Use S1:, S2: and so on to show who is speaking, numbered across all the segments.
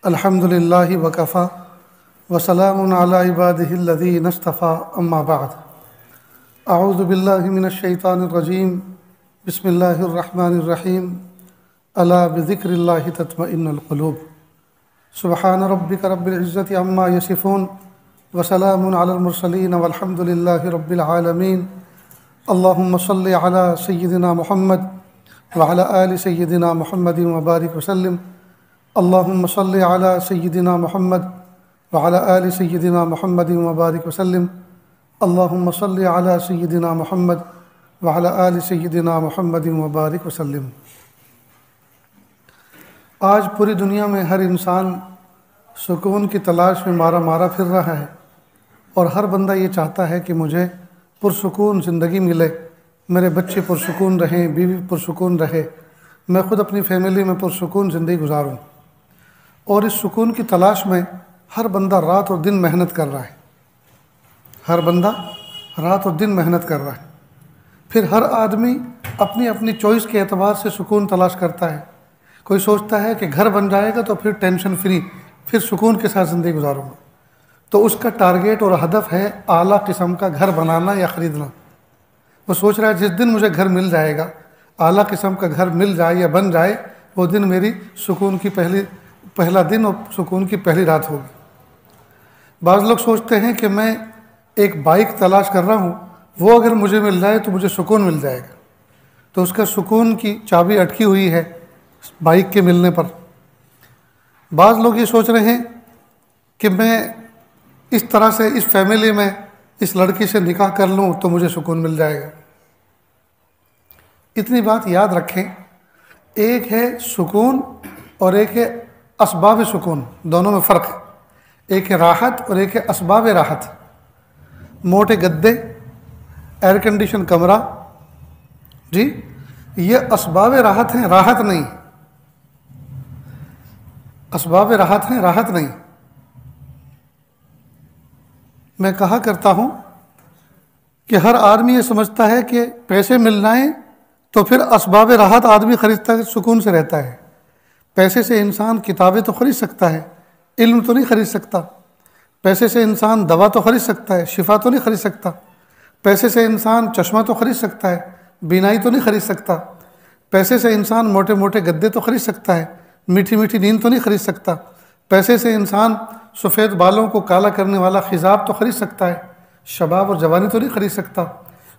S1: अल्हम्दुलिल्लाहि वकफ़ा वसलामुन अला इबादिहिल्लज़ीना इस्तफ़ा अम्मा बअद। अऊज़ु बिल्लाहि मिनश शैतानिर रजीम। बिस्मिल्लाहिर रहमानिर रहीम। अला बिज़िक्रिल्लाहि तत्मइन्नुल क़ुलूब। सुब्हान रब्बिका रब्बिल इज़्ज़ति अम्मा यसिफ़ून व सलामुन अलल मुरसलीन वल्हम्दुलिल्लाहि रब्बिल आलमीन। अल्लाहुम्मा सल्लि अला सय्यिदिना मुहम्मद व अला आलि सय्यिदिना मुहम्मदिन व बारिक वसल्लिम। अल्लाहुम्मा सल्लि अला सय्यिदिना मुहम्मद व अला आलि सय्यिदिना मुहम्मदिन व बारिक वसल्लिम। अल्लाहुम्मा सल्लि अला सय्यिदिना मुहम्मद व अला आलि सय्यिदिना मुहम्मदिन व बारिक वसल्लिम। आज पूरी दुनिया में हर इंसान सुकून की तलाश में मारा मारा फिर रहा है और हर बंदा ये चाहता है कि मुझे पुरसुकून ज़िंदगी मिले, मेरे बच्चे पुरसुकून रहें, बीवी पुरसुकून रहे, मैं ख़ुद अपनी फैमिली में पुरसुकून ज़िंदगी गुजारूँ। और इस सुकून की तलाश में हर बंदा रात और दिन मेहनत कर रहा है, हर बंदा रात और दिन मेहनत कर रहा है। फिर हर आदमी अपनी अपनी चॉइस के एतबार से सुकून तलाश करता है। कोई सोचता है कि घर बन जाएगा तो फिर टेंशन फ्री, फिर सुकून के साथ ज़िंदगी गुजारूँगा, तो उसका टारगेट और हदफ है आला किस्म का घर बनाना या ख़रीदना। वो सोच रहा है जिस दिन मुझे घर मिल जाएगा, आला किस्म का घर मिल जाए या बन जाए, वो दिन मेरी सुकून की पहला दिन और सुकून की पहली रात होगी। बाज़ लोग सोचते हैं कि मैं एक बाइक तलाश कर रहा हूँ, वो अगर मुझे मिल जाए तो मुझे सुकून मिल जाएगा, तो उसका सुकून की चाबी अटकी हुई है बाइक के मिलने पर। बाज़ लोग ये सोच रहे हैं कि मैं इस तरह से इस फैमिली में इस लड़की से निकाह कर लूँ तो मुझे सुकून मिल जाएगा। इतनी बात याद रखें, एक है सुकून और एक है असबाब सुकून, दोनों में फ़र्क है। एक है राहत और एक है असबाब राहत। मोटे गद्दे, एयर कंडीशन कमरा, जी, ये असबाब राहत हैं, राहत नहीं। असबाब राहत हैं, राहत नहीं। मैं कहा करता हूँ कि हर आदमी ये समझता है कि पैसे मिल जाएं तो फिर असबाब राहत आदमी खरीदता है, सुकून से रहता है। पैसे से इंसान किताबें तो खरीद सकता है, इल्म तो नहीं खरीद सकता। पैसे से इंसान दवा तो खरीद सकता है, शिफा तो नहीं खरीद सकता। पैसे से इंसान चश्मा तो खरीद सकता है, बीनाई तो नहीं खरीद सकता। पैसे से इंसान मोटे मोटे गद्दे तो खरीद सकता है, मीठी मीठी नींद तो नहीं खरीद सकता। पैसे से इंसान सफ़ेद बालों को काला करने वाला खिजाब तो खरीद सकता है, शबाब और जवानी तो नहीं खरीद सकता।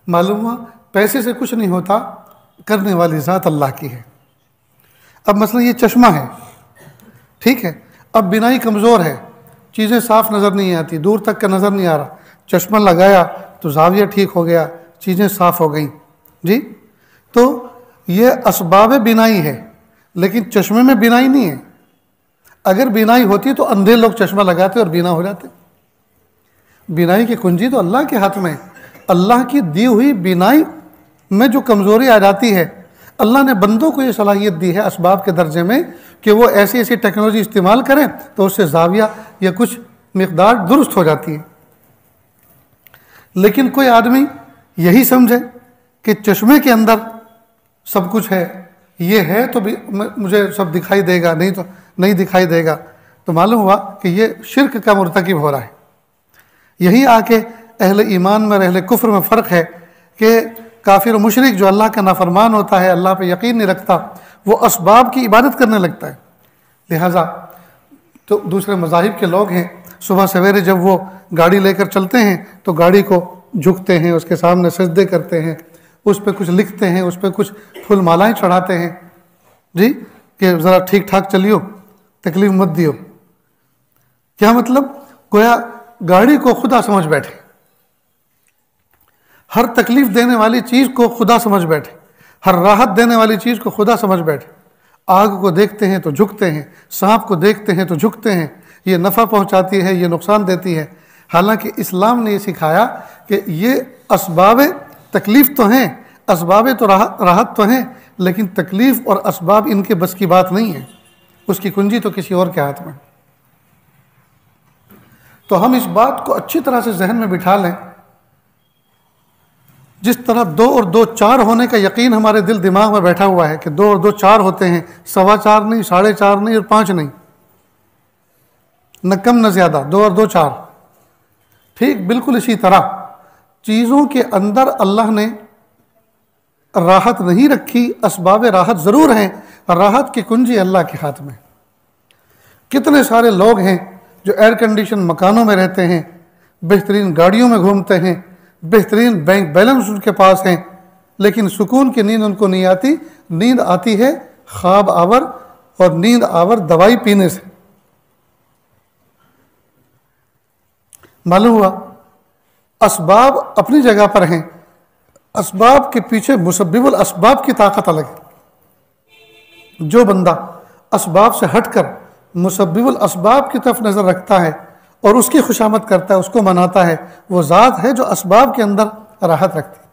S1: मालूम हुआ पैसे से कुछ नहीं होता, करने वाली ज़ात अल्लाह की है। अब मसला ये चश्मा है, ठीक है, अब बिनाई कमज़ोर है, चीज़ें साफ़ नज़र नहीं आती, दूर तक का नज़र नहीं आ रहा। चश्मा लगाया तो जाविया ठीक हो गया, चीज़ें साफ़ हो गई, जी। तो ये असबाब बिनाई है, लेकिन चश्मे में बिनाई नहीं है। अगर बिनाई होती तो अंधे लोग चश्मा लगाते और बीना हो जाते। बिनाई की कुंजी तो अल्लाह के हाथ में है। अल्लाह की दी हुई बिनाई में जो कमज़ोरी आ जाती है, अल्लाह ने बंदों को ये सलाहियत दी है असबाब के दर्जे में कि वो ऐसी ऐसी टेक्नोलॉजी इस्तेमाल करें तो उससे जाविया या कुछ मिक़दार दुरुस्त हो जाती है। लेकिन कोई आदमी यही समझे कि चश्मे के अंदर सब कुछ है, ये है तो भी मुझे सब दिखाई देगा, नहीं तो नहीं दिखाई देगा, तो मालूम हुआ कि ये शिर्क का मुर्तकिब हो रहा है। यही आके अहले ईमान में अहले कुफ्र में फ़र्क है कि काफिर और मुशरिक जो अल्लाह का नाफरमान होता है, अल्लाह पे यकीन नहीं रखता, वो असबाब की इबादत करने लगता है। लिहाजा तो दूसरे मज़ाहिब के लोग हैं, सुबह सवेरे जब वो गाड़ी लेकर चलते हैं तो गाड़ी को झुकते हैं, उसके सामने सजदे करते हैं, उस पर कुछ लिखते हैं, उस पर कुछ फूल मालाएँ चढ़ाते हैं, जी, कि ज़रा ठीक ठाक चलियो, तकलीफ मत दियो। क्या मतलब? गोया गाड़ी को खुदा समझ बैठे, हर तकलीफ देने वाली चीज़ को खुदा समझ बैठे, हर राहत देने वाली चीज़ को खुदा समझ बैठे। आग को देखते हैं तो झुकते हैं, सांप को देखते हैं तो झुकते हैं, ये नफ़ा पहुंचाती है, ये नुकसान देती है। हालांकि इस्लाम ने ये सिखाया कि ये असबाब तकलीफ़ तो हैं, असबाब तो राहत तो हैं, लेकिन तकलीफ़ और असबाब इनके बस की बात नहीं है, उसकी कुंजी तो किसी और के हाथ में। तो हम इस बात को अच्छी तरह से जहन में बिठा लें, जिस तरह 2 और 2 4 होने का यकीन हमारे दिल दिमाग में बैठा हुआ है कि 2 और 2 4 होते हैं, 4.25 नहीं, 4.5 नहीं और 5 नहीं। न कम न ज़्यादा, 2 और 2 4। ठीक बिल्कुल इसी तरह चीज़ों के अंदर अल्लाह ने राहत नहीं रखी, असबाब राहत ज़रूर हैं, राहत की कुंजी अल्लाह के हाथ में। कितने सारे लोग हैं जो एयर कंडीशन मकानों में रहते हैं, बेहतरीन गाड़ियों में घूमते हैं, बेहतरीन बैंक बैलेंस उनके पास हैं, लेकिन सुकून की नींद उनको नहीं आती। नींद आती है ख्वाब आवर और नींद आवर दवाई पीने से। मालूम हुआ असबाब अपनी जगह पर हैं, असबाब के पीछे मुसब्बिबुल असबाब की ताकत अलग है। जो बंदा असबाब से हटकर मुसब्बिबुल असबाब की तरफ नज़र रखता है और उसकी खुशामद करता है, उसको मनाता है, वो ज़ात है जो असबाब के अंदर राहत रखती है।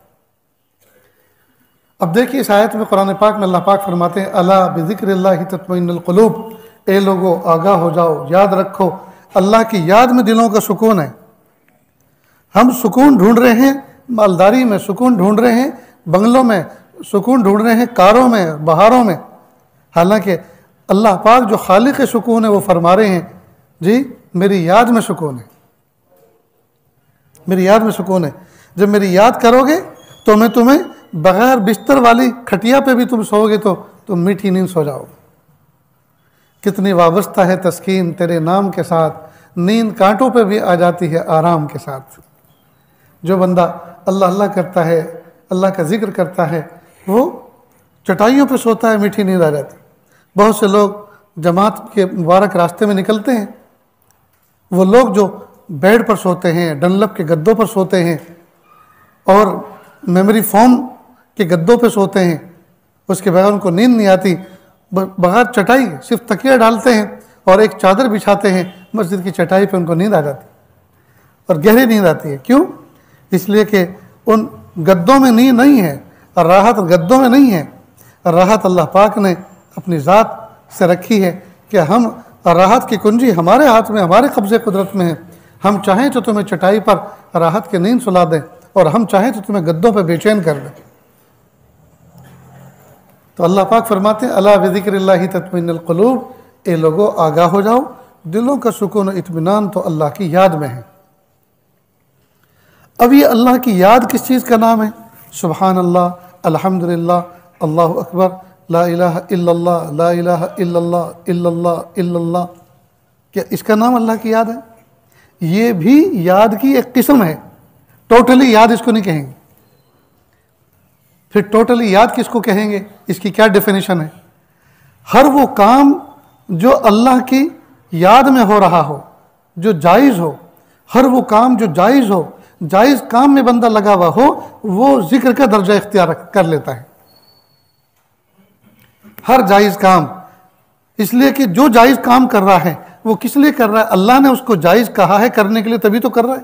S1: अब देखिए इस आयत में कुरान पाक में अल्लाह पाक फरमाते हैं अला बिज़िक्रिल्लाहि तत्मइन्नुल क़ुलूब, ए लोगो आगाह हो जाओ, याद रखो अल्लाह की याद में दिलों का सुकून है। हम सुकून ढूंढ रहे हैं, मालदारी में सुकून ढूंढ रहे हैं, बंगलों में सुकून ढूंढ रहे हैं, कारों में, बहारों में, हालांकि अल्लाह पाक जो खालिक सुकून है वो फरमा रहे हैं जी मेरी याद में सुकून है, मेरी याद में सुकून है। जब मेरी याद करोगे तो मैं तुम्हें बगैर बिस्तर वाली खटिया पे भी तुम सोओगे तो तुम मीठी नींद सो जाओगे। कितनी वाबस्ता है तस्कीन तेरे नाम के साथ, नींद कांटों पे भी आ जाती है आराम के साथ। जो बंदा अल्लाह अल्लाह करता है, अल्लाह का जिक्र करता है, वो चटाइयों पे सोता है, मीठी नींद आ जाती है। बहुत से लोग जमात के मुबारक रास्ते में निकलते हैं, वो लोग जो बेड पर सोते हैं, डनलप के गद्दों पर सोते हैं और मेमोरी फोम के गद्दों पे सोते हैं, उसके बगैर उनको नींद नहीं आती। बगैर चटाई सिर्फ तकिया डालते हैं और एक चादर बिछाते हैं, मस्जिद की चटाई पे उनको नींद आ जाती और गहरी नींद आती है। क्यों? इसलिए कि उन गद्दों में नींद नहीं है, राहत गद्दों में नहीं है। राहत अल्लाह पाक ने अपनी ज़ात से रखी है कि हम राहत की कुंजी हमारे हाथ में, हमारे कब्ज़े कुदरत में है। हम चाहें तो तुम्हें चटाई पर राहत की नींद सुला दें और हम चाहें तो तुम्हें गद्दों पर बेचैन कर दें। तो अल्लाह पाक फरमाते हैं अला बिज़िक्रिल्लाहि तत्मइन्नुल क़ुलूब, ए लोगो आगाह हो जाओ, दिलों का सुकून और इत्मीनान तो अल्लाह की याद में है। अब ये अल्लाह की याद किस चीज़ का नाम है? सुबहान अल्लाह, अल्हम्दुलिल्लाह, अल्लाहु अकबर, ला इलाहा इल्लल्लाह, ला इलाहा इल्लल्लाह, इल्लल्लाह इल्लल्लाह। क्या इसका नाम अल्लाह की याद है? ये भी याद की एक किस्म है, टोटली याद इसको नहीं कहेंगे। फिर टोटली याद किसको कहेंगे? इसकी क्या डेफिनेशन है? हर वो काम जो अल्लाह की याद में हो रहा हो, जो जायज़ हो, हर वो काम जो जायज़ हो, जायज़ काम में बंदा लगा हुआ हो, वो जिक्र का दर्जा इख्तियार कर लेता है। हर जायज़ काम, इसलिए कि जो जायज़ काम कर रहा है वो किस लिए कर रहा है? अल्लाह ने उसको जायज़ कहा है करने के लिए, तभी तो कर रहा है।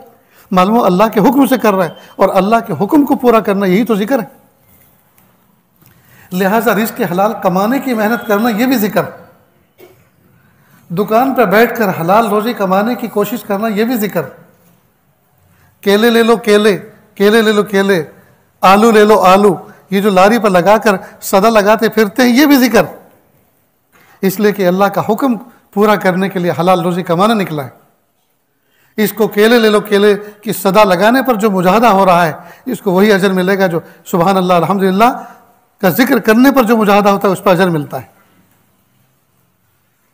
S1: मालूम अल्लाह के हुक्म से कर रहा है और अल्लाह के हुक्म को पूरा करना यही तो जिक्र है। लिहाजा रिज़्क़ हलाल कमाने की मेहनत करना ये भी जिक्र। दुकान पर बैठकर हलाल रोज़ी कमाने की कोशिश करना ये भी जिक्र। केले ले लो केले, केले ले लो केले, आलू ले लो आलू, ये जो लारी पर लगाकर सदा लगाते फिरते हैं ये भी जिक्र। इसलिए कि अल्लाह का हुक्म पूरा करने के लिए हलाल रोज़ी कमाना निकला है। इसको केले ले लो केले की सदा लगाने पर जो मुजाहदा हो रहा है, इसको वही अजर मिलेगा जो सुबहान अल्लाह अल्हम्दुलिल्लाह का जिक्र करने पर जो मुजाहदा होता है उस पर अजर मिलता है।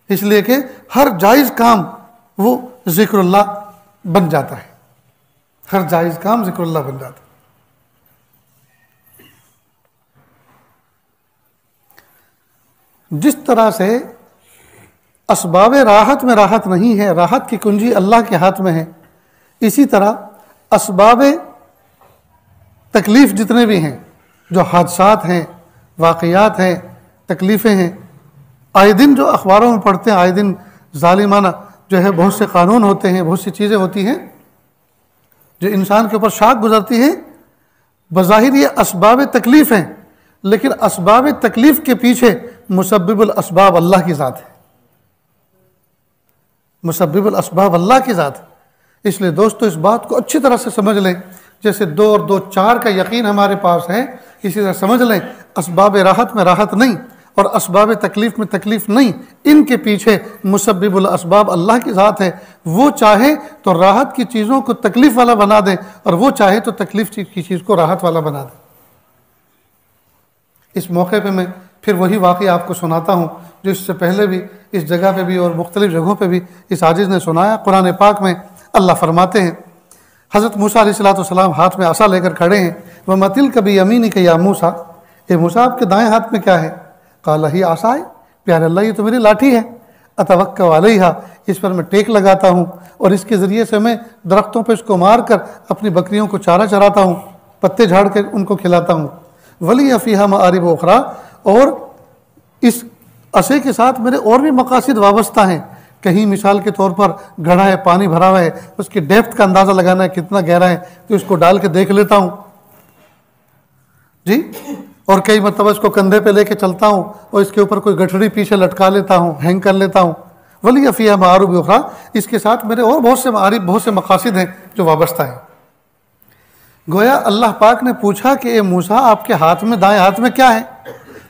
S1: इसलिए कि हर जायज़ काम वो जिक्रुल्लाह बन जाता है, हर जायज़ काम जिक्रुल्लाह बन जाता है। जिस तरह से असबाब राहत में राहत नहीं है, राहत की कुंजी अल्लाह के हाथ में है, इसी तरह असबाब तकलीफ़ जितने भी हैं, जो हादसात हैं, वाक़यात हैं, तकलीफ़ें हैं, आए दिन जो अखबारों में पढ़ते हैं, आए दिन ज़ालिमाना जो है बहुत से कानून होते हैं, बहुत सी चीज़ें होती हैं जो इंसान के ऊपर शाख गुजरती हैं। बज़ाहिर ये असबाब तकलीफ़ हैं, लेकिन असबाब तकलीफ़ के पीछे मुसब्बिबुल असबाब अल्लाह की ज़ात है, मुसब्बिबुल असबाब अल्लाह की ज़ात है। इसलिए दोस्तों इस बात को अच्छी तरह से समझ लें। जैसे 2 और 2 4 का यकीन हमारे पास है, इसी तरह समझ लें असबाब राहत में राहत नहीं और असबाब तकलीफ़ में तकलीफ़ नहीं, इनके पीछे मुसब्बिबुल असबाब अल्लाह की ज़ात है। वो चाहे तो राहत की चीज़ों को तकलीफ़ वाला बना दे और वो चाहे तो तकलीफ़ की चीज़ को राहत वाला बना दे। इस मौके पे मैं फिर वही वाक़या आपको सुनाता हूँ जो इससे पहले भी इस जगह पे भी और मुख्तलिफ़ जगहों पे भी इस आजिज़ ने सुनाया। कुरान पाक में अल्लाह फरमाते हैं, हज़रत मूसा अलैहिस्सलाम हाथ में आसा लेकर खड़े हैं। वह मतिल कभी यमीनी के या मूसा, ए मूसा आपके दाएं हाथ में क्या है? काला ही आसा है, प्यारे अल्लाह ये तो मेरी लाठी है। अतवक्कल अलैहा, इस पर मैं टेक लगाता हूँ और इसके ज़रिए से मैं दरख्तों पर इसको मार कर अपनी बकरियों को चारा चराता हूँ, पत्ते झाड़ कर उनको खिलाता हूँ। वली अफ़ीहा मारिब उखरा, और इस असे के साथ मेरे और भी मकासद वाबस्ता हैं। कहीं मिसाल के तौर पर घड़ा है, पानी भरा हुआ है, उसकी डेप्थ का अंदाज़ा लगाना है कितना गहरा है, तो इसको डाल के देख लेता हूँ जी। और कई मरतबा इसको कंधे पे लेके चलता हूँ और इसके ऊपर कोई गठड़ी पीछे लटका लेता हूँ, हैंग कर लेता हूँ। वली अफ़ीहा मारिब उखरा, इसके साथ मेरे और बहुत से मारिब, बहुत से मकासद हैं जो वाबस्ता हैं। गोया अल्लाह पाक ने पूछा कि ए मूसा आपके हाथ में, दाएं हाथ में क्या है?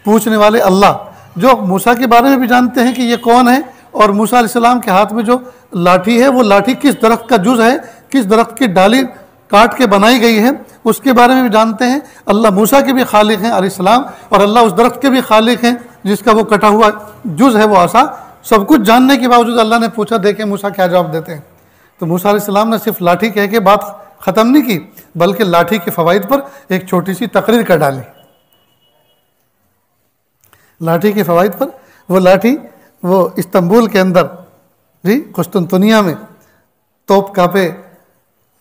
S1: पूछने वाले अल्लाह, जो मूसा के बारे में भी जानते हैं कि ये कौन है, और मूसा अलैहिस्सलाम के हाथ में जो लाठी है वो लाठी किस दरख्त का जुज़ है, किस दरख्त की डाली काट के बनाई गई है, उसके बारे में भी जानते हैं। अल्लाह मूसा के भी खालिक हैं अलैहिस्सलाम, और अल्लाह उस दरख्त के भी खालिक हैं जिसका वो कटा हुआ जुज़ है, वो आसा। सब कुछ जानने के बावजूद अल्लाह ने पूछा, देखें मूसा क्या जवाब देते हैं। तो मूसा अलैहिस्सलाम ने सिर्फ लाठी कह के बात ख़त्म नहीं की, बल्कि लाठी के फ़वाइद पर एक छोटी सी तकरीर कर डाली। लाठी के फ़वाइद पर, वो लाठी वो इस्तांबुल के अंदर जी, कुस्तुनतुनिया में तोप कापे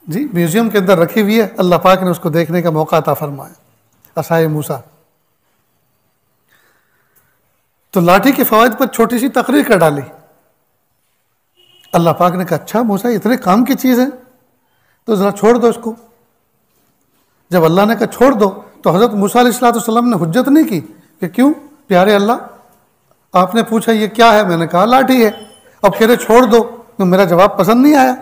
S1: जी म्यूज़ियम के अंदर रखी हुई है। अल्लाह पाक ने उसको देखने का मौका अता फरमाया, असाए मूसा। तो लाठी के फ़वाइद पर छोटी सी तकरीर कर डाली। अल्लाह पाक ने कहा, अच्छा मूसा इतने काम की चीज़ है तो ज़रा छोड़ दो इसको। जब अल्लाह ने कहा छोड़ दो, तो हज़रत मूसा अलैहिस्सलाम ने हुज्जत नहीं की कि क्यों प्यारे अल्लाह, आपने पूछा ये क्या है, मैंने कहा लाठी है, अब कह रहे छोड़ दो, तो मेरा जवाब पसंद नहीं आया।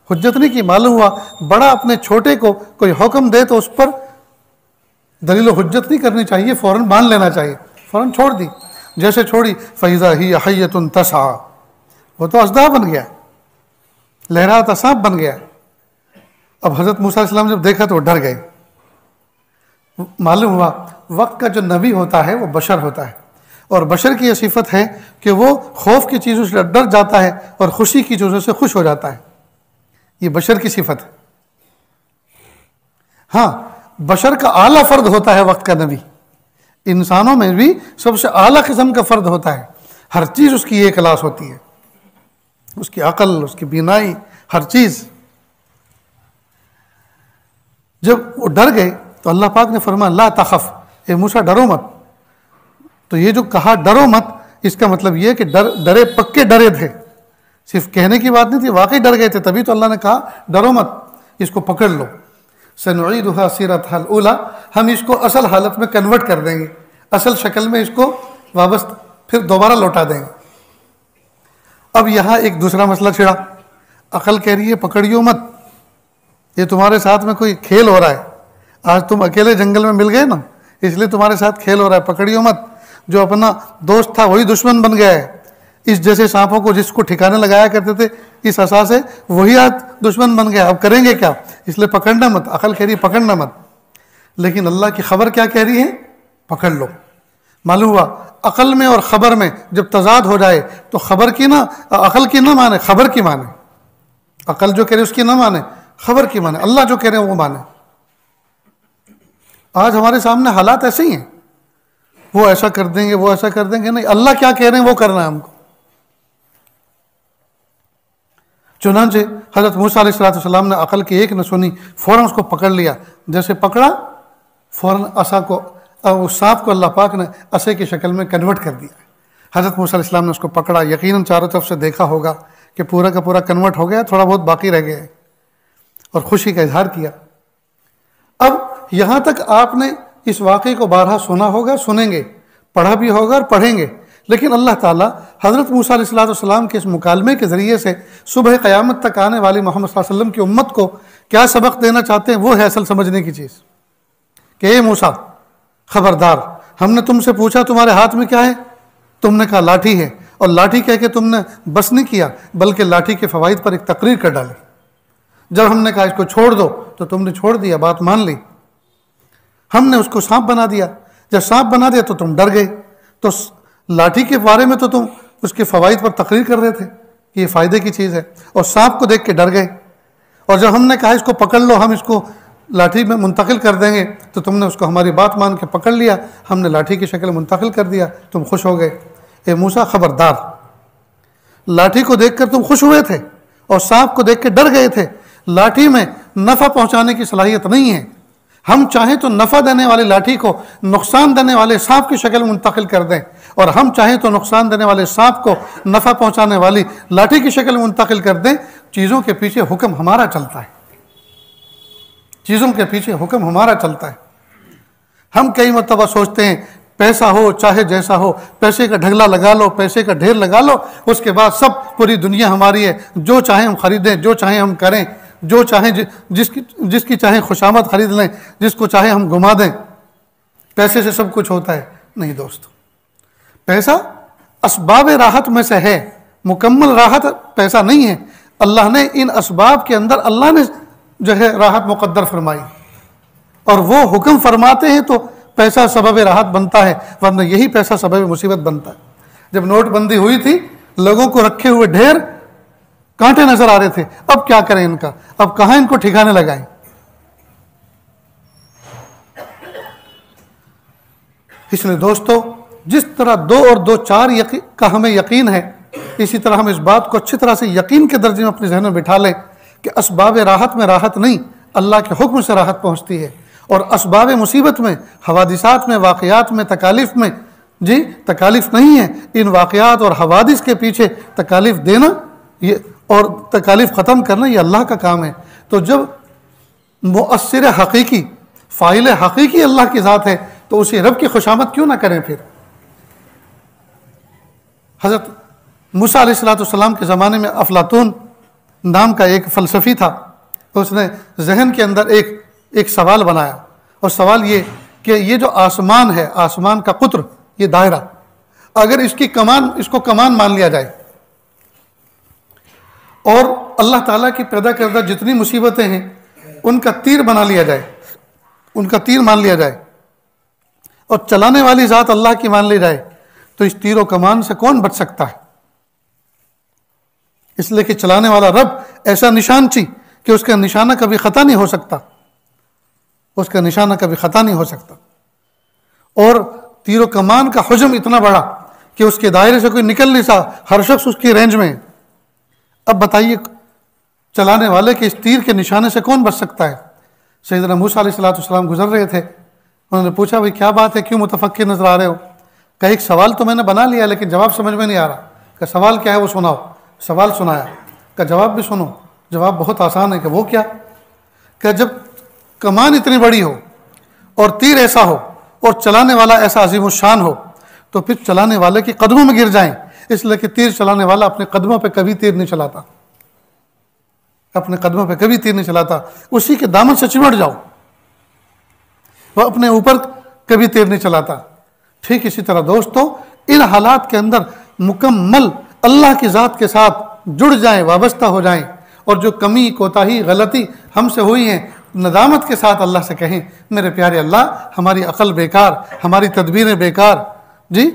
S1: हुज्जत नहीं की। मालूम हुआ बड़ा अपने छोटे को कोई हुक्म दे तो उस पर दलील हुज्जत नहीं करनी चाहिए, फ़ौरन मान लेना चाहिए। फ़ौरन छोड़ दी। जैसे छोड़ी, फ़ैज़ा ही हय्यतुन तसआ, वो तो अज़दा बन गया, लहराता सांप बन गया। अब हज़रत मूसा अलैहिस्सलाम जब देखा तो डर गए। मालूम हुआ वक्त का जो नबी होता है वो बशर होता है, और बशर की यह सिफत है कि वो खौफ की चीज़ों से डर जाता है और खुशी की चीज़ों से खुश हो जाता है। ये बशर की सिफत है। हाँ, बशर का आला फ़र्द होता है वक्त का नबी। इंसानों में भी सबसे आला किस्म का फ़र्द होता है। हर चीज़ उसकी एक क्लास होती है, उसकी अकल, उसकी बीनाई, हर चीज़। जब वो डर गए तो अल्लाह पाक ने फरमाया ला तखफ, ए मूसा डरो मत। तो ये जो कहा डरो मत, इसका मतलब ये कि डरे पक्के डरे थे, सिर्फ कहने की बात नहीं थी, वाकई डर गए थे। तभी तो अल्लाह ने कहा डरो मत, इसको पकड़ लो। सनुईदुहा सीरतहल उला, हम इसको असल हालत में कन्वर्ट कर देंगे, असल शक्ल में इसको वापस फिर दोबारा लौटा देंगे। अब यहाँ एक दूसरा मसला छिड़ा। अकल कह रही है पकड़ियो मत, ये तुम्हारे साथ में कोई खेल हो रहा है। आज तुम अकेले जंगल में मिल गए ना, इसलिए तुम्हारे साथ खेल हो रहा है, पकड़ियो मत। जो अपना दोस्त था वही दुश्मन बन गया है। इस जैसे सांपों को जिसको ठिकाने लगाया करते थे इस असा से, वही आज दुश्मन बन गया। अब करेंगे क्या, इसलिए पकड़ना मत। अकल कह रही है पकड़ना मत, लेकिन अल्लाह की खबर क्या कह रही है, पकड़ लो। मालूम हुआ अकल में और ख़बर में जब तजाद हो जाए तो खबर की ना, अकल की ना माने, खबर की माने। अकल जो कह रहे उसकी ना माने, खबर की माने, अल्लाह जो कह रहे हैं वो माने। आज हमारे सामने हालात ऐसे ही हैं, वो ऐसा कर देंगे, वो ऐसा कर देंगे, नहीं, अल्लाह क्या कह रहे हैं वो करना है हमको। चुनांचे हज़रत मूसा अलैहिस्सलाम ने अकल की एक न सुनी, फ़ौरन उसको पकड़ लिया। जैसे पकड़ा, फ़ौरन असा को, उस सांप को अल्लाह पाक ने असे की शक्ल में कन्वर्ट कर दिया। हज़रत मूसा अलैहिस्सलाम ने उसको पकड़ा, यकीनन चारों तरफ से देखा होगा कि पूरा का पूरा कन्वर्ट हो गया, थोड़ा बहुत बाकी रह गया, और खुशी का इजहार किया। अब यहाँ तक आपने इस वाक़े को बारहा सुना होगा, सुनेंगे, पढ़ा भी होगा और पढ़ेंगे, लेकिन अल्लाह ताला हज़रत मूसा अलैहिस्सलाम के इस मुकालमे के ज़रिए से सुबह क़यामत तक आने वाली मोहम्मद सल्लल्लाहु अलैहि वसल्लम की उम्मत को क्या सबक देना चाहते हैं, वो है असल समझने की चीज़ कि ए मूसा खबरदार, हमने तुमसे पूछा तुम्हारे हाथ में क्या है, तुमने कहा लाठी है, और लाठी कह के तुमने बस नहीं किया, बल्कि लाठी के फ़वाइद पर एक तकरीर कर डाली। जब हमने कहा इसको छोड़ दो तो तुमने छोड़ दिया, बात मान ली। हमने उसको सांप बना दिया, जब सांप बना दिया तो तुम डर गए। तो लाठी के बारे में तो तुम उसके फ़वाइद पर तकरीर कर रहे थे कि ये फ़ायदे की चीज़ है, और सांप को देख के डर गए। और जब हमने कहा इसको पकड़ लो, हम इसको लाठी में मुंतकिल कर देंगे, तो तुमने उसको हमारी बात मान के पकड़ लिया, हमने लाठी की शक्ल मुंतकिल कर दिया, तुम खुश हो गए। ए मूसा खबरदार, लाठी को देखकर तुम खुश हुए थे और सांप को देख के डर गए थे। लाठी में नफ़ा पहुंचाने की सलाहियत नहीं है। हम चाहें तो नफ़ा देने वाली लाठी को नुकसान देने वाले सांप की शक्ल मुंतकिल कर दें, और हम चाहें तो नुकसान देने वाले सांप को नफ़ा पहुंचाने वाली लाठी की शक्ल मुंतकिल कर दें। चीज़ों के पीछे हुक्म हमारा चलता है, चीज़ों के पीछे हुक्म हमारा चलता है। हम कई मरतबा सोचते हैं पैसा हो चाहे जैसा हो, पैसे का ढगला लगा लो, पैसे का ढेर लगा लो, उसके बाद सब पूरी दुनिया हमारी है, जो चाहें हम खरीदें, जो चाहें हम करें, जो चाहें जिसकी चाहें खुशामद खरीद लें, जिसको चाहे हम घुमा दें, पैसे से सब कुछ होता है। नहीं दोस्तों, पैसा असबाब राहत में से है, मुकम्मल राहत पैसा नहीं है। अल्लाह ने इन असबाब के अंदर अल्लाह ने जो है राहत मुकद्दर फरमाई, और वो हुक्म फरमाते हैं तो पैसा सबब राहत बनता है, वरना यही पैसा सबब मुसीबत बनता है। जब नोटबंदी हुई थी, लोगों को रखे हुए ढेर कांटे नजर आ रहे थे, अब क्या करें इनका, अब कहां इनको ठिकाने लगाएं। इसलिए दोस्तों, जिस तरह 2 और 2 4 का हमें यकीन है, इसी तरह हम इस बात को अच्छी तरह से यकीन के दर्जे में अपने जहन में बिठा लें कि असबाब राहत में राहत नहीं, अल्लाह के हुक्म से राहत पहुंचती है। और असबाब मुसीबत में, हवादिसात में, वाक़यात में, तकालीफ में, जी तकालीफ नहीं है। इन वाक़यात और हवादिस के पीछे तकालीफ देना ये और तकालीफ ख़त्म करना ये अल्लाह का काम है। तो जब मुअस्सिर हकीकी, फ़ाइल हकीकी अल्लाह की ज़ात है, तो उसी रब की खुशामद क्यों ना करें। फिर हज़रत मूसा अलैहिस्सलाम के ज़माने में अफलातून नाम का एक फ़लसफ़ी था, उसने जहन के अंदर एक सवाल बनाया, और सवाल ये कि ये जो आसमान है, आसमान का कुत्र, ये दायरा, अगर इसको कमान मान लिया जाए और अल्लाह ताला की पैदा करदा जितनी मुसीबतें हैं उनका तीर बना लिया जाए, उनका तीर मान लिया जाए, और चलाने वाली ज़ात अल्लाह की मान ली जाए, तो इस तीर व कमान से कौन बच सकता है। इसलिए कि चलाने वाला रब ऐसा निशानची कि उसका निशाना कभी ख़ता नहीं हो सकता, उसका निशाना कभी ख़ता नहीं हो सकता। और तीर व कमान का हुज्म इतना बड़ा कि उसके दायरे से कोई निकल नहीं सा, हर शख्स उसकी रेंज में। अब बताइए, चलाने वाले के इस तीर के निशाने से कौन बच सकता है। सैयदना मूसा अलैहिस्सलाम गुजर रहे थे, उन्होंने पूछा, भाई क्या बात है, क्यों मुतफक्किर नजर आ रहे हो। कहा, एक सवाल तो मैंने बना लिया, लेकिन जवाब समझ में नहीं आ रहा। कहा, सवाल क्या है वो सुनाओ। सवाल सुनाया। कहा, जवाब भी सुनो। जवाब बहुत आसान है। कि वो क्या। कहा, जब कमान इतनी बड़ी हो और तीर ऐसा हो और चलाने वाला ऐसा अजीमुशान हो, तो फिर चलाने वाले के कदमों में गिर जाएं, इसलिए कि तीर चलाने वाला अपने कदमों पे कभी तीर नहीं चलाता, अपने कदमों पे कभी तीर नहीं चलाता, उसी के दामन से चिमट जाओ, वह अपने ऊपर कभी तीर नहीं चलाता। ठीक इसी तरह दोस्तों, इन हालात के अंदर मुकम्मल अल्लाह की ज़ात के साथ जुड़ जाएं, वाबस्ता हो जाएं, और जो कमी, कोताही, गलती हमसे हुई है, नदामत के साथ अल्लाह से कहें, मेरे प्यारे अल्लाह, हमारी अक़ल बेकार, हमारी तदबीरें बेकार, जी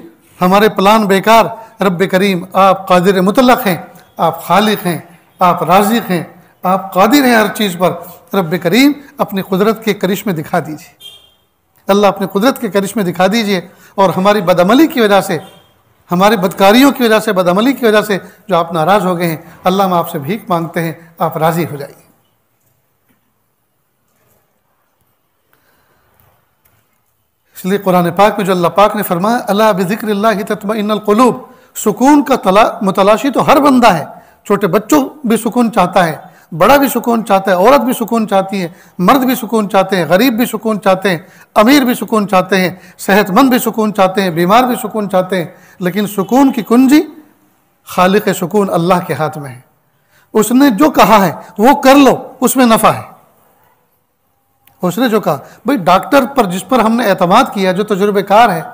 S1: हमारे प्लान बेकार। रब करीम, आप कादिर मुतलक हैं, आप खालिक हैं, आप राज़िक हैं, आप कादिर हैं हर चीज़ पर। रब करीम, अपनी कुदरत के करिश्मे दिखा दीजिए। अल्लाह, अपनी कुदरत के करिश्मे दिखा दीजिए, और हमारी बदअमली की वजह से, हमारे बदकारियों की वजह से, बदअमली की वजह से जो आप नाराज़ हो गए हैं, अल्लाह, हम आपसे भीख मांगते हैं, आप राज़ी हो जाइए। इसलिए कुरान पाक में जो अल्लाह पाक ने फरमाया, अला बिज़िक्रिल्लाहि तत्मइन्नुल क़ुलूब, सुकून का मुतलाशी तो हर बंदा है। छोटे बच्चों भी सुकून चाहता है, बड़ा भी सुकून चाहता है, औरत भी सुकून चाहती है, मर्द भी सुकून चाहते हैं, गरीब भी सुकून चाहते हैं, अमीर भी सुकून चाहते हैं, सेहतमंद भी सुकून चाहते हैं, बीमार भी सुकून चाहते हैं। लेकिन सुकून की कुंजी खालिक सुकून अल्लाह के हाथ में है। उसने जो कहा है वो कर लो, उसमें नफ़ा है। उसने जो कहा, भाई डॉक्टर पर जिस पर हमने एतमाद किया, जो तजुर्बेकार है,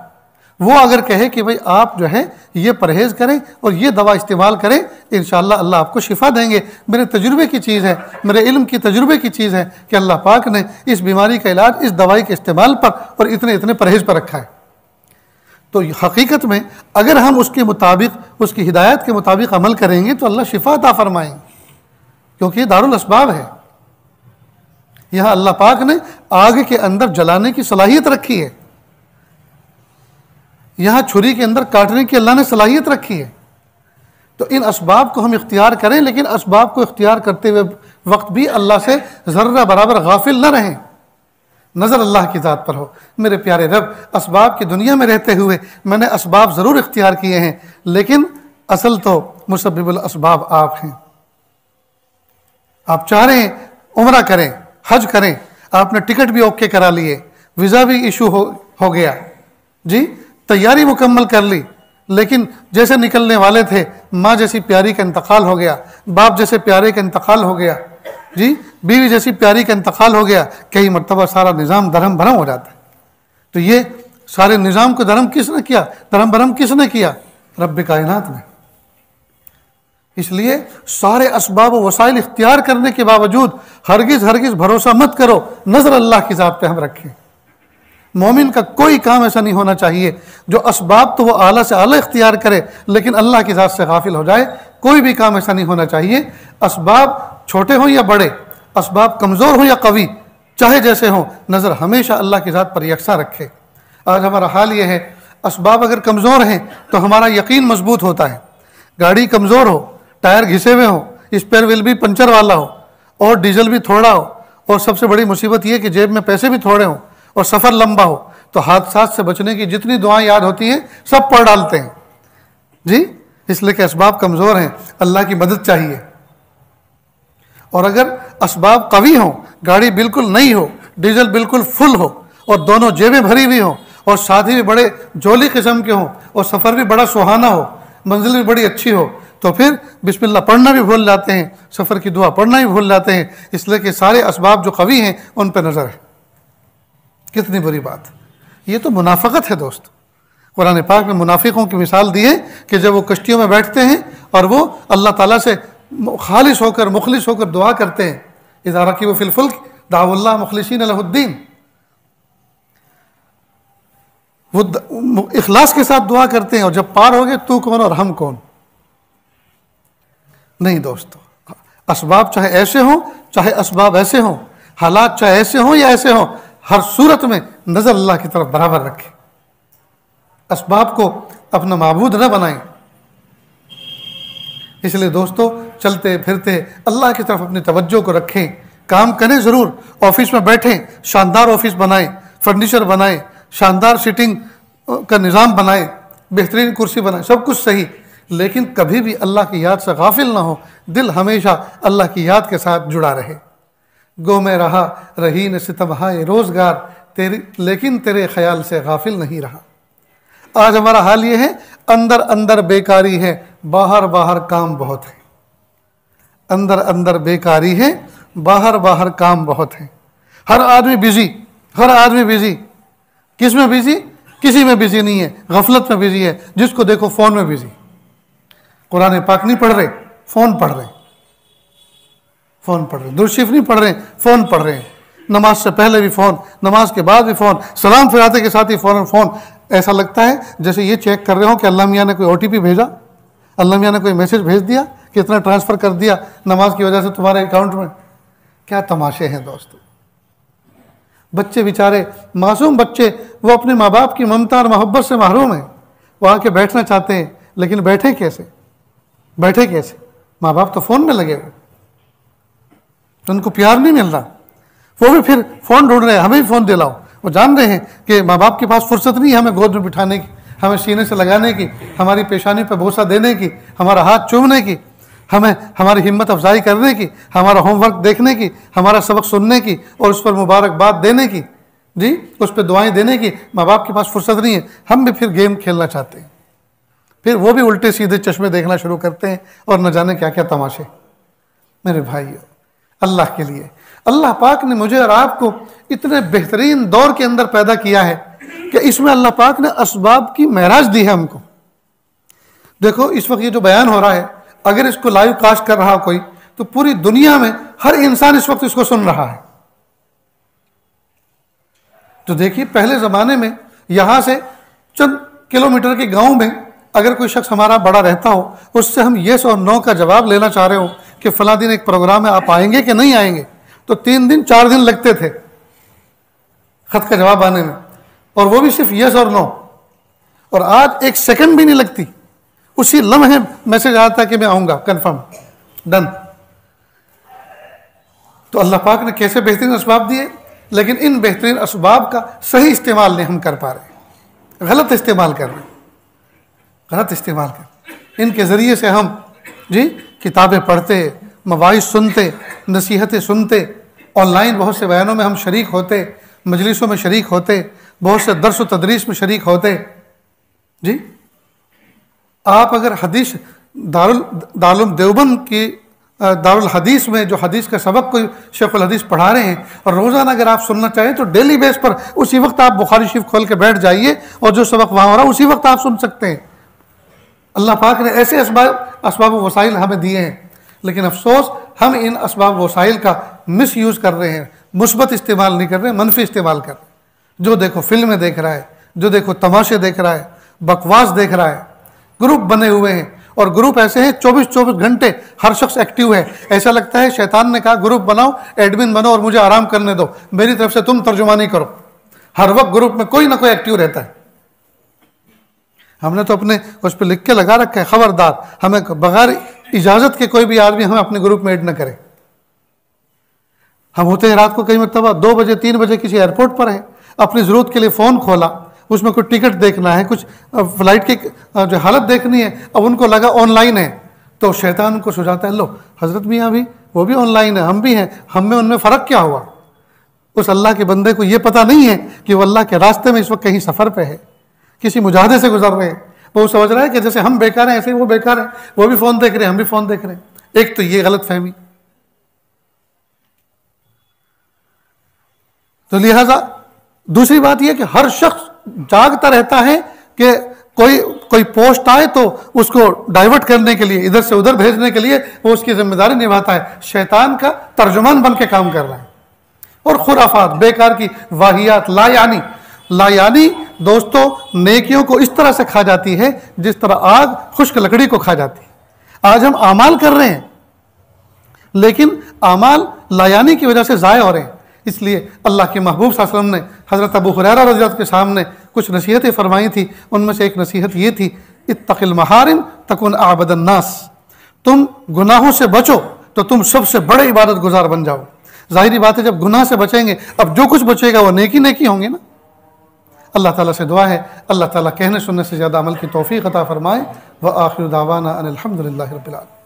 S1: वो अगर कहे कि भाई आप जो है ये परहेज़ करें और ये दवा इस्तेमाल करें, इंशाअल्लाह अल्लाह आपको शिफा देंगे। मेरे तजुर्बे की चीज़ है, मेरे इल्म की तजुर्बे की चीज़ है कि अल्लाह पाक ने इस बीमारी का इलाज इस दवाई के इस्तेमाल पर और इतने इतने परहेज़ पर रखा है। तो हकीकत में अगर हम उसके मुताबिक, उसकी हिदायत के मुताबिक अमल करेंगे तो अल्लाह शिफा अता फरमाएंगे, क्योंकि ये दारुल असबाब है। यहाँ अल्लाह पाक ने आग के अंदर जलाने की सलाहियत रखी है, यहाँ छुरी के अंदर काटने की अल्लाह ने सलाहियत रखी है। तो इन असबाब को हम इख्तियार करें, लेकिन असबाब को इख्तियार करते हुए वक्त भी अल्लाह से ज़र्रा बराबर गाफिल न रहें, नज़र अल्लाह की ज़ात पर हो। मेरे प्यारे रब, असबाब की दुनिया में रहते हुए मैंने असबाब ज़रूर इख्तियार किए हैं, लेकिन असल तो मुसब्बिबुल असबाब आप हैं। आप चाह रहे हैं उम्रा करें, हज करें, आपने टिकट भी ओके करा लिए, वीज़ा भी इशू हो गया जी, तैयारी मुकम्मल कर ली, लेकिन जैसे निकलने वाले थे माँ जैसी प्यारी का इंतकाल हो गया, बाप जैसे प्यारे का इंतकाल हो गया जी, बीवी जैसी प्यारी का इंतकाल हो गया, कई मरतबा सारा निज़ाम धर्म भरम हो जाता है। तो ये सारे निज़ाम को धर्म किसने किया, धर्म भरम किसने किया? रब्ब कायनात ने। इसलिए सारे असबाब व वसाइल इख्तियार करने के बावजूद हरगिज़ हरगिज़ भरोसा मत करो, नज़र अल्लाह की ज़ात पे हम रखें। मोमिन का कोई काम ऐसा नहीं होना चाहिए जो असबाब तो वो आला से आला इख्तियार करे, लेकिन अल्लाह की ज़ात से गाफिल हो जाए। कोई भी काम ऐसा नहीं होना चाहिए, असबाब छोटे हों या बड़े, असबाब कमज़ोर हों या कवी, चाहे जैसे हों, नज़र हमेशा अल्लाह की ज़ात पर यकसा रखे। आज हमारा हाल ये है, असबाब अगर कमज़ोर हैं तो हमारा यकीन मजबूत होता है। गाड़ी कमज़ोर हो, टायर घिसे हुए हो, स्पेयर व्हील भी पंचर वाला हो और डीजल भी थोड़ा हो, और सबसे बड़ी मुसीबत ये कि जेब में पैसे भी थोड़े हों और सफ़र लंबा हो, तो हादसा से बचने की जितनी दुआएं याद होती हैं सब पढ़ डालते हैं जी, इसलिए कि असबाब कमज़ोर हैं, अल्लाह की मदद चाहिए। और अगर असबाब कवी हों, गाड़ी बिल्कुल नई हो, डीजल बिल्कुल फुल हो और दोनों जेबें भरी हुई हों और साथी भी बड़े जोली किस्म के हों और सफ़र भी बड़ा सुहाना हो, मंजिल भी बड़ी अच्छी हो, तो फिर बिस्मिल्लाह पढ़ना भी भूल जाते हैं, सफ़र की दुआ पढ़ना भी भूल जाते हैं, इसलिए कि सारे असबाब जो कवी हैं उन पर नज़र है। कितनी बुरी बात, ये तो मुनाफ़क़त है दोस्त। कुरान पाक में मुनाफिकों की मिसाल दी है कि जब वो कश्तियों में बैठते हैं और वो अल्लाह ताला से खालिस होकर मुखलिस होकर दुआ करते हैं, इज़ा रकीबू फिल फुल्क दाउल्लाह मुखलिसीन लहुद्दीन, वो इखलास के साथ दुआ करते हैं, और जब पार हो गए तू कौन और हम कौन। नहीं दोस्तों, असबाब चाहे ऐसे हों चाहे असबाब ऐसे हों, हालात चाहे ऐसे हों या ऐसे हों, हर सूरत में नज़र अल्लाह की तरफ बराबर रखें। असबाब को अपना माबूद न बनाएं। इसलिए दोस्तों, चलते फिरते अल्लाह की तरफ अपनी तवज्जो को रखें, काम करें ज़रूर, ऑफिस में बैठें, शानदार ऑफिस बनाएं, फर्नीचर बनाएं, शानदार सीटिंग का निज़ाम बनाएं, बेहतरीन कुर्सी बनाएं, सब कुछ सही, लेकिन कभी भी अल्लाह की याद से गाफिल ना हो। दिल हमेशा अल्लाह की याद के साथ जुड़ा रहे। गो में रहा रही न सितमहाए रोज़गार तेरी, लेकिन तेरे ख्याल से गाफिल नहीं रहा। आज हमारा हाल ये है, अंदर अंदर बेकारी है, बाहर बाहर काम बहुत है। अंदर अंदर बेकारी है, बाहर बाहर काम बहुत है। हर आदमी बिजी, हर आदमी बिजी। किस में बिजी? किसी में बिजी नहीं है, गफलत में बिजी है। जिसको देखो फ़ोन में बिजी, कुरान पाक नहीं पढ़ रहे, फ़ोन पढ़ रहे, फ़ोन पढ़ रहे, दुरूद नहीं पढ़ रहे, फ़ोन पढ़ रहे हैं। नमाज से पहले भी फ़ोन, नमाज के बाद भी फ़ोन, सलाम फिराते के साथ ही फ़ोन। ऐसा लगता है जैसे ये चेक कर रहे हो कि अल्लाह मियाँ ने कोई OTP भेजा, अल्लाह मियाँ ने कोई मैसेज भेज दिया, कितना ट्रांसफ़र कर दिया नमाज की वजह से तुम्हारे अकाउंट में। क्या तमाशे हैं दोस्तों। बच्चे बेचारे, मासूम बच्चे, वो अपने माँ बाप की ममता और मोहब्बत से महरूम हैं। वो आके बैठना चाहते हैं, लेकिन बैठे कैसे? बैठे कैसे? माँ बाप तो फ़ोन में लगे हुए, तो उनको प्यार नहीं मिल रहा। वो भी फिर फ़ोन ढूंढ रहे हैं, हमें भी फ़ोन दिलाओ। वो जान रहे हैं कि माँ बाप के पास फुर्सत नहीं है हमें गोद में बिठाने की, हमें सीने से लगाने की, हमारी पेशानी पर बोसा देने की, हमारा हाथ चूमने की, हमें हमारी हिम्मत अफजाई करने की, हमारा होमवर्क देखने की, हमारा सबक सुनने की और उस पर मुबारकबाद देने की, जी उस पर दुआएं देने की। माँ बाप के पास फुर्सत नहीं है, हम भी फिर गेम खेलना चाहते हैं। फिर वो भी उल्टे सीधे चश्मे देखना शुरू करते हैं और न जाने क्या क्या तमाशे। मेरे भाइयों, अल्लाह के लिए, अल्लाह पाक ने मुझे और आपको इतने बेहतरीन दौर के अंदर पैदा किया है कि इसमें अल्लाह पाक ने असबाब की महराज दी है हमको। देखो इस वक्त ये जो बयान हो रहा है, अगर इसको लाइव कास्ट कर रहा कोई, तो पूरी दुनिया में हर इंसान इस वक्त इसको सुन रहा है। तो देखिए पहले ज़माने में यहाँ से चंद किलोमीटर के गांव में अगर कोई शख्स हमारा बड़ा रहता हो, उससे हम येस और नो का जवाब लेना चाह रहे हो कि फला दिन एक प्रोग्राम है, आप आएंगे कि नहीं आएंगे, तो 3 दिन 4 दिन लगते थे खत का जवाब आने में, और वो भी सिर्फ येस और नो। और आज 1 सेकंड भी नहीं लगती, उसी लम्हे मैसेज आता है कि मैं आऊँगा, कन्फर्म, डन। तो अल्लाह पाक ने कैसे बेहतरीन असबाब दिए, लेकिन इन बेहतरीन असबाब का सही इस्तेमाल नहीं हम कर पा रहे, गलत इस्तेमाल कर रहे हैं, गलत इस्तेमाल कर। इनके ज़रिए से हम जी किताबें पढ़ते, मवाइज़ सुनते, नसीहतें सुनते, ऑनलाइन बहुत से बयानों में हम शरीक होते, मजलिसों में शरीक होते, बहुत से दर्स व तदरीस में शरीक होते। जी आप अगर हदीस दारुल देवबंद की दारुल हदीस में जो हदीस का सबक कोई शेखुल हदीस पढ़ा रहे हैं, और रोज़ाना अगर आप सुनना चाहें तो डेली बेस पर उसी वक्त आप बुखारी शरीफ खोल के बैठ जाइए, और जो सबक वहाँ हो रहा है उसी वक्त आप सुन सकते हैं। अल्लाह पाक ने ऐसे असबाब वसाइल हमें दिए हैं, लेकिन अफसोस हम इन असबाब वसाइल का मिस यूज़ कर रहे हैं, मुस्बत इस्तेमाल नहीं कर रहे, मनफी इस्तेमाल कर रहे हैं। जो देखो फिल्में देख रहा है, जो देखो तमाशे देख रहा है, बकवास देख रहा है, ग्रुप बने हुए हैं, और ग्रुप ऐसे हैं 24-24 घंटे हर शख्स एक्टिव है। ऐसा लगता है शैतान ने कहा ग्रुप बनाओ, एडमिन बनो और मुझे आराम करने दो, मेरी तरफ से तुम तर्जुमानी करो। हर वक्त ग्रुप में कोई ना कोई एक्टिव रहता है। हमने तो अपने उस पर लिख के लगा रखा है, खबरदार हमें बगैर इजाज़त के कोई भी आदमी हमें अपने ग्रुप में ऐड न करे। हम होते हैं रात को कई मरतबा 2 बजे 3 बजे किसी एयरपोर्ट पर है, अपनी ज़रूरत के लिए फ़ोन खोला, उसमें कुछ टिकट देखना है, कुछ फ़्लाइट की जो हालत देखनी है, अब उनको लगा ऑनलाइन है, तो शैतान उनको सुझाता है लो हज़रत मियाँ भी, वो भी ऑनलाइन है, हम भी हैं, हम में उनमें फ़र्क क्या हुआ। उस अल्लाह के बंदे को ये पता नहीं है कि वो अल्लाह के रास्ते में इस वक्त कहीं सफ़र पे है, किसी मुजाहदे से गुजर रहे हैं। वो समझ रहा है कि जैसे हम बेकार हैं ऐसे ही वो बेकार है, वो भी फ़ोन देख रहे हैं, हम भी फ़ोन देख रहे हैं। एक तो ये गलत फहमी। तो लिहाजा दूसरी बात यह कि हर शख्स जागता रहता है कि कोई पोस्ट आए तो उसको डाइवर्ट करने के लिए, इधर से उधर भेजने के लिए वो उसकी जिम्मेदारी निभाता है। शैतान का तर्जुमान बन के काम कर रहा है। और खुराफात, बेकार की वाहियात, लायानी दोस्तों नेकियों को इस तरह से खा जाती है जिस तरह आग खुश्क लकड़ी को खा जाती है। आज हम आमाल कर रहे हैं, लेकिन आमाल लायानी की वजह से ज़ाय हो रहे हैं। इसलिए अल्लाह के महबूब सल्लल्लाहु अलैहि वसल्लम ने हज़रत अबू हुरैरा रज़ी अल्लाह अन्हु के सामने कुछ नसीहतें फरमाई थी। उनमें से एक नसीहत ये थी, इत्तक़िल महारिम तकुन आबदन नास, तुम गुनाहों से बचो तो तुम सबसे बड़े इबादत गुजार बन जाओ। जाहिर बात है जब गुनाह से बचेंगे, अब जो कुछ बचेगा वो नेकी होंगे ना। अल्लाह ताला से दुआ है अल्लाह ताला कहने सुनने से ज़्यादा अमल की तौफ़ीक़ अता फ़रमाए। व आखिर दावाना अनिल हम्दुलिल्लाहि रब्बिल आलमीन।